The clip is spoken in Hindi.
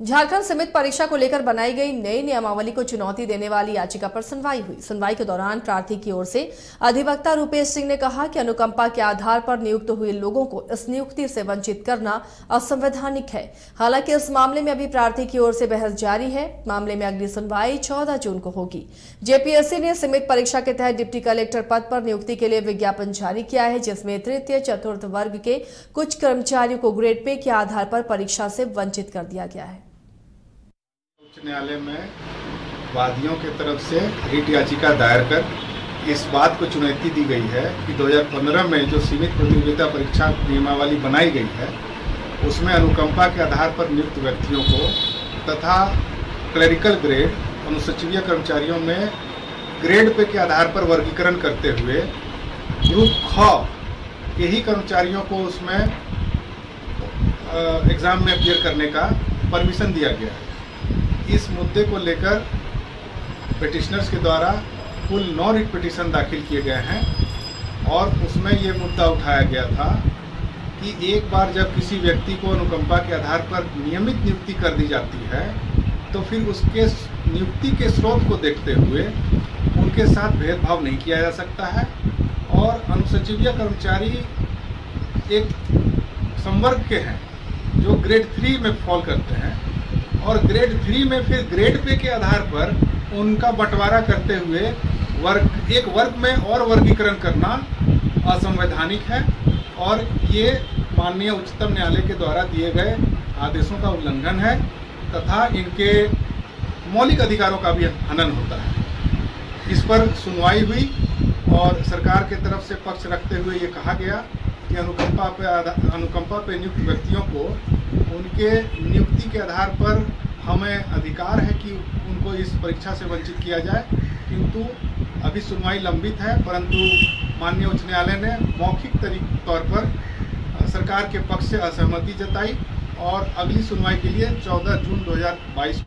झारखंड समिति परीक्षा को लेकर बनाई गई नई नियमावली को चुनौती देने वाली याचिका पर सुनवाई हुई। सुनवाई के दौरान प्रार्थी की ओर से अधिवक्ता रूपेश सिंह ने कहा कि अनुकंपा के आधार पर नियुक्त हुए लोगों को इस नियुक्ति से वंचित करना असंवैधानिक है। हालांकि इस मामले में अभी प्रार्थी की ओर से बहस जारी है। मामले में अगली सुनवाई 14 जून को होगी। जेपीएससी ने समिति परीक्षा के तहत डिप्टी कलेक्टर पद पर नियुक्ति के लिए विज्ञापन जारी किया है, जिसमें तृतीय चतुर्थ वर्ग के कुछ कर्मचारियों को ग्रेड पे के आधार पर परीक्षा से वंचित कर दिया गया है। उच्च न्यायालय में वादियों के तरफ से रिट याचिका दायर कर इस बात को चुनौती दी गई है कि 2015 में जो सीमित प्रतियोगिता परीक्षा नियमावली बनाई गई है उसमें अनुकंपा के आधार पर नियुक्त व्यक्तियों को तथा क्लरिकल ग्रेड अनुसचिवीय कर्मचारियों में ग्रेड पे के आधार पर वर्गीकरण करते हुए ग्रुप ख के ही कर्मचारियों को उसमें एग्जाम में अपीयर करने का परमिशन दिया गया है। इस मुद्दे को लेकर पिटिशनर्स के द्वारा कुल 9 रिट पिटीशन दाखिल किए गए हैं और उसमें ये मुद्दा उठाया गया था कि एक बार जब किसी व्यक्ति को अनुकंपा के आधार पर नियमित नियुक्ति कर दी जाती है तो फिर उसके नियुक्ति के स्रोत को देखते हुए उनके साथ भेदभाव नहीं किया जा सकता है और अनुसचिवीय कर्मचारी एक संवर्ग के हैं जो ग्रेड 3 में फॉल करते हैं और ग्रेड 3 में फिर ग्रेड पे के आधार पर उनका बंटवारा करते हुए एक वर्ग में और वर्गीकरण करना असंवैधानिक है और ये माननीय उच्चतम न्यायालय के द्वारा दिए गए आदेशों का उल्लंघन है तथा इनके मौलिक अधिकारों का भी हनन होता है। इस पर सुनवाई हुई और सरकार के तरफ से पक्ष रखते हुए ये कहा गया कि अनुकंपा पे नियुक्त व्यक्तियों को उनके नियुक्ति के आधार पर हमें अधिकार है कि उनको इस परीक्षा से वंचित किया जाए, किंतु अभी सुनवाई लंबित है। परंतु माननीय उच्च न्यायालय ने मौखिक तौर पर सरकार के पक्ष से असहमति जताई और अगली सुनवाई के लिए 14 जून 2022